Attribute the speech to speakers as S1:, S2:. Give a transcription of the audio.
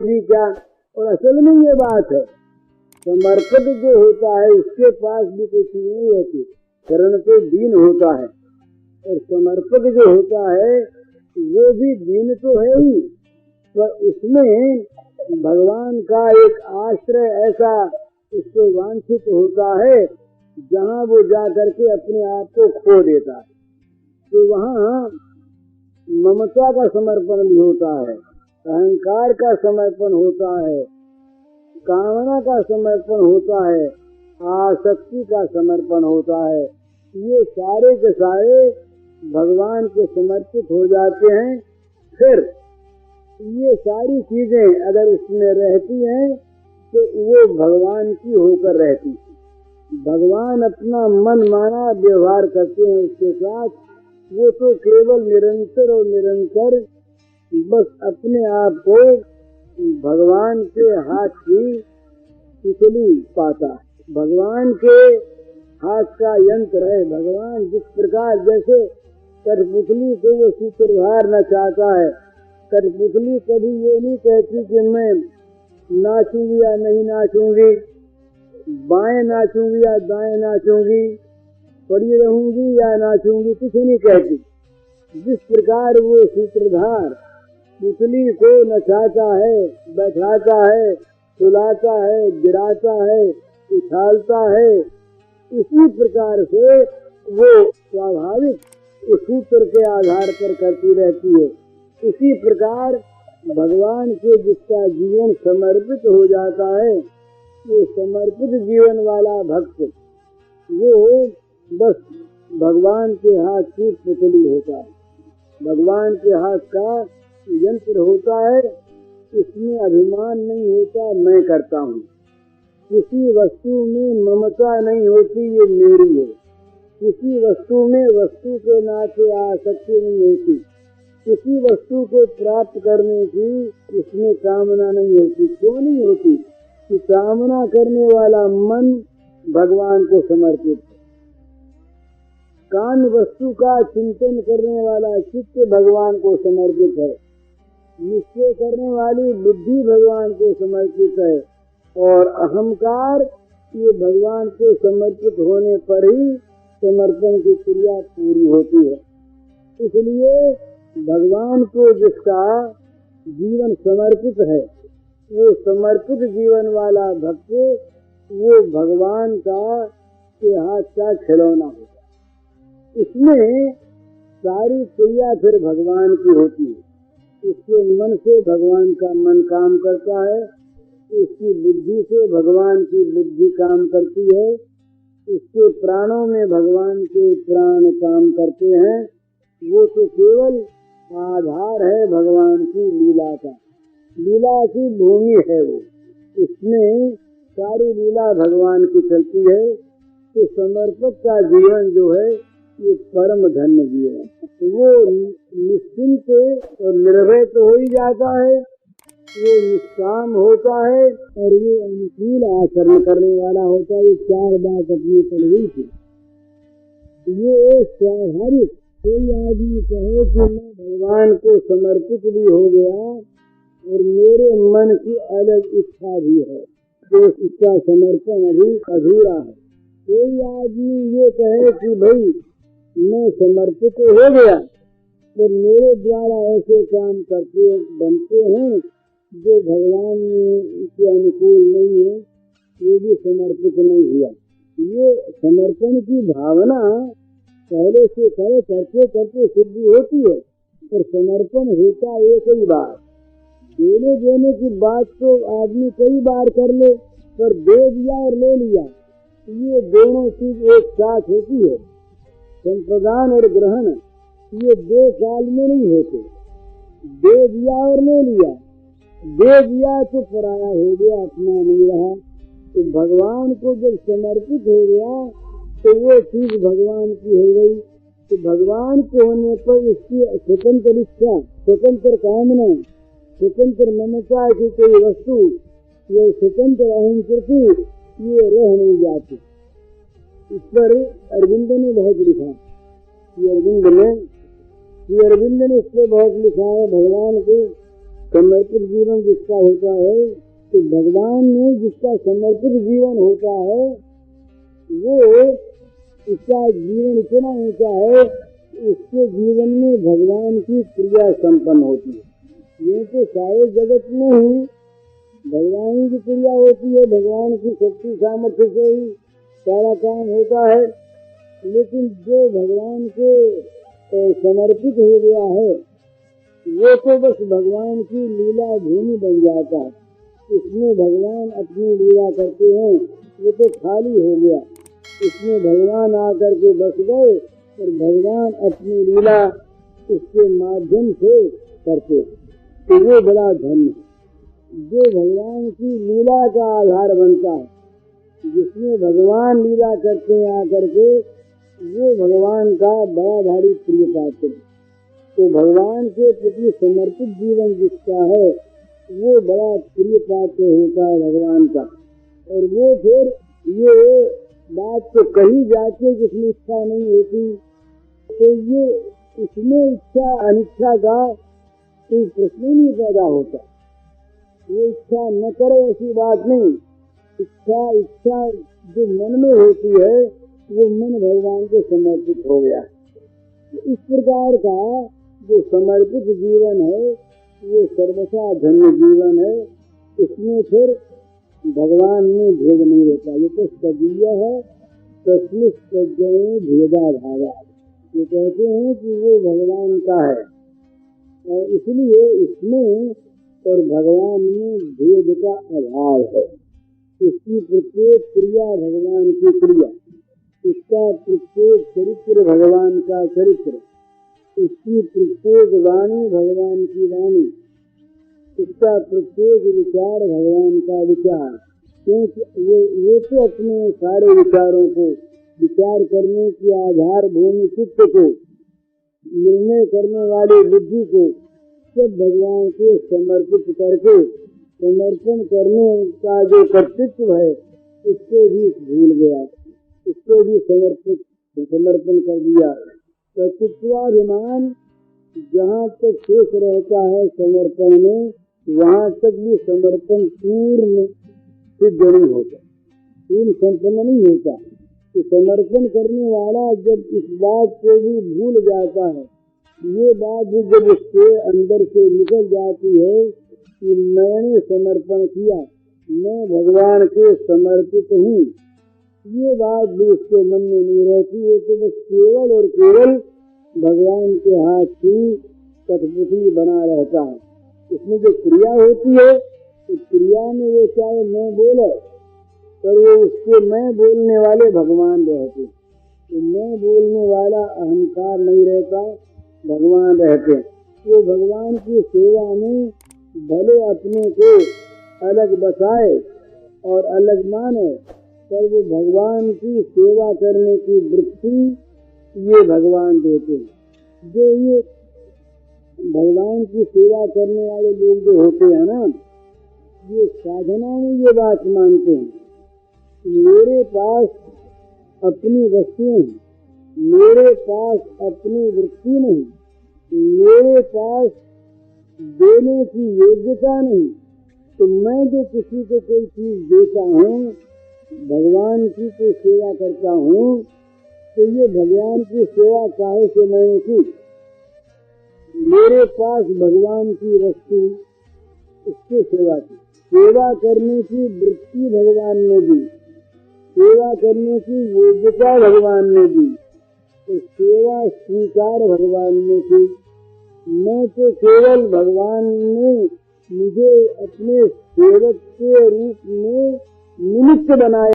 S1: भी क्या। और असल में ये बात है, समर्पित जो होता है उसके पास भी कुछ नहीं होती, शरण पे दीन होता है। और समर्पित जो होता है वो भी दीन तो है ही, पर उसमें भगवान का एक आश्रय ऐसा उसको वांछित होता है जहाँ वो जा करके अपने आप को खो देता है। तो वहाँ ममता का समर्पण भी होता है, अहंकार का समर्पण होता है, कामना का समर्पण होता है, आसक्ति का समर्पण होता है। ये सारे के सारे भगवान के समर्पित हो जाते हैं। फिर ये सारी चीजें अगर उसमें रहती हैं तो वो भगवान की होकर रहती है। भगवान अपना मन माना व्यवहार करते हैं उसके साथ, वो तो केवल निरंतर और निरंतर बस अपने आप को भगवान के हाथ की तितली पाता है, भगवान के हाथ का यंत्र है। भगवान जिस प्रकार जैसे कठपुतली को वो सूत्रधार नचाता है, कठपुतली कभी ये नहीं कहती कि मैं नाचूंगी या नहीं नाचूंगी, बाएं नाचूंगी या दाएं नाचूंगी, पड़ी रहूंगी या नाचूंगी, कुछ नहीं कहती। जिस प्रकार वो सूत्रधार पुतली को नचाता है, बैठाता है, सुलाता है, गिराता है, उछालता है, इसी प्रकार से वो स्वाभाविक उस सूत्र के आधार पर करती रहती है। इसी प्रकार भगवान के जिसका जीवन समर्पित हो जाता है, ये समर्पित जीवन वाला भक्त वो बस भगवान के हाथ की पुतली होता है, भगवान के हाथ का यंत्र होता है। इसमें अभिमान नहीं होता मैं करता हूँ, किसी वस्तु में ममता नहीं होती ये मेरी है, किसी वस्तु में वस्तु के नाते आसक्ति नहीं होती, किसी वस्तु को प्राप्त करने की इसमें कामना नहीं होती। क्यों नहीं होती? कि कामना करने वाला मन भगवान को समर्पित है, कान वस्तु का चिंतन करने वाला चित्त भगवान को समर्पित है, निश्चय करने वाली बुद्धि भगवान को समर्पित है, और अहंकार ये भगवान को समर्पित होने पर ही समर्पण की क्रिया पूरी होती है। इसलिए भगवान को जिसका जीवन समर्पित है, वो समर्पित जीवन वाला भक्त वो भगवान का के हाथ का खिलौना होता है। इसमें सारी क्रिया फिर भगवान की होती है। इसके मन से भगवान का मन काम करता है, इसकी बुद्धि से भगवान की बुद्धि काम करती है, इसके प्राणों में भगवान के प्राण काम करते हैं। वो तो केवल आधार है भगवान की लीला का, लीला की भूमि है वो, इसमें सारी लीला भगवान की चलती है। तो समर्पित का जीवन जो है ये परम धन्य जीवन, वो निश्चिंत और निर्भय तो हो ही जाता है, वो निष्काम होता है और ये अनुकूल आचरण करने वाला होता है। ये चार बात अपनी पढ़ हुई थी। ये स्वाभाविक कोई आदमी कहे कि मैं भगवान को समर्पित भी हो गया और मेरे मन की अलग इच्छा भी है, तो इसका समर्पण अभी अधूरा है। कोई आदमी ये कहे कि भाई मैं समर्पित हो गया तो मेरे द्वारा ऐसे काम करते बनते हैं जो भगवान के अनुकूल नहीं है, ये भी समर्पित नहीं हुआ। ये समर्पण की भावना पहले से करे करते करते सिद्धि होती है, पर समर्पण होता एक ही बार। देने देने की बात तो आदमी कई बार कर ले, पर दे दिया और ले लिया ये दोनों चीज एक साथ होती है। संप्रदान और ग्रहण ये दो काल में नहीं होते। दे दिया और ले लिया, दे दिया तो पराया हो गया, अपना नहीं रहा। तो भगवान को जब समर्पित हो गया तो वो चीज भगवान की हो गई। तो भगवान के होने पर इसकी स्वतंत्र इच्छा, स्वतंत्र कामना, स्वतंत्र ममता की कोई वस्तु, ये स्वतंत्र अहंकृति ये रह नहीं जाती। इस पर अरविंद ने बहुत लिखा, अरविंद ने इस पर बहुत लिखा है। भगवान को समर्पित जीवन जिसका होता है, तो भगवान में जिसका समर्पित जीवन होता है वो इसका जीवन इतना ऊंचा है, उसके जीवन में भगवान की क्रिया संपन्न होती है। ये तो सारे जगत में ही भगवान की क्रिया होती है, भगवान की शक्ति सामर्थ्य से ही सारा काम होता है। लेकिन जो भगवान के समर्पित हो गया है वो तो बस भगवान की लीला भूमि बन जाता है। इसमें भगवान अपनी लीला करते हैं, वो तो खाली हो गया। इसमें भगवान आकर के बस गए और भगवान अपनी लीला उसके माध्यम से करते हैं। तो वो बड़ा धन्य जो भगवान की लीला का आधार बनता है, जिसमें भगवान लीला करते हैं आकर के, वो भगवान का बड़ा भारी प्रिय पात्र है। तो भगवान के प्रति समर्पित जीवन जिसका है वो बड़ा प्रिय पात्र होता है भगवान का। और वो फिर ये बात तो कही जाती है जिसमें इच्छा नहीं होती, तो ये इसमें इच्छा अनिच्छा का कोई प्रश्न नहीं पैदा होता। ये इच्छा न करे ऐसी बात नहीं। इच्छा जो मन में होती है वो मन भगवान को समर्पित हो गया। इस प्रकार का जो समर्पित जीवन है वो सर्वथा धन्य जीवन है। इसमें फिर भगवान में भेद नहीं रहता। ये तो सदीय है, तस्मिन् सज्जने भेदा भावा। ये कहते हैं कि वो भगवान का है और इसलिए इसमें और भगवान में भेद का अभाव है। इसकी प्रत्येक क्रिया भगवान की क्रिया, इसका प्रत्येक चरित्र भगवान का चरित्र, इसकी प्रत्येक वाणी भगवान की वाणी, इसका प्रत्येक विचार भगवान का विचार। क्योंकि ये तो अपने सारे विचारों को, विचार करने की आधार भूमि चित्त को, निर्णय करने वाली बुद्धि को सब भगवान के समर्पित करके, समर्पण करने का जो कर्तृत्व है उसको भी भूल गया, उसको भी समर्पण कर दिया। कर्तृत्वाभिमान जहाँ तक शेष रहता है समर्पण में, वहाँ तक भी समर्पण पूर्ण सिद्ध नहीं होता, पूर्ण संपन्न नहीं होता। तो समर्पण करने वाला जब इस बात को भी भूल जाता है, ये बात भी जब उसके अंदर से निकल जाती है कि मैंने समर्पण किया, मैं भगवान के समर्पित हूँ, ये बात भी उसके मन में नहीं रहती है। तो बस केवल और केवल भगवान के हाथ की कठपुतली बना रहता है। इसमें जो क्रिया होती है तो क्रिया में वो चाहे मैं बोले पर वो उसके मैं बोलने वाले भगवान रहते। तो मैं बोलने वाला अहंकार नहीं रहता, भगवान रहते। वो भगवान की सेवा में भले अपने को अलग बसाए और अलग माने, पर वो भगवान की सेवा करने की वृत्ति ये भगवान देते हैं। जो ये भगवान की सेवा करने वाले लोग जो होते हैं ना, ये साधना में ये बात मानते हैं, मेरे पास अपनी वस्तुएं हैं, मेरे पास अपनी वृत्ति नहीं, मेरे पास देने की योग्यता नहीं, तो मैं जो किसी को कोई चीज देता हूँ, भगवान की कोई सेवा करता हूँ, तो ये भगवान की सेवा काहे से मैंने की? मेरे पास भगवान की वस्तु, उसकी सेवा की, सेवा करने की वृत्ति भगवान ने दी, सेवा करने की योग्यता भगवान ने दी, तो सेवा स्वीकार भगवान ने की। मैं तो केवल भगवान ने मुझे अपने सेवक के रूप में निमित्त बनाया।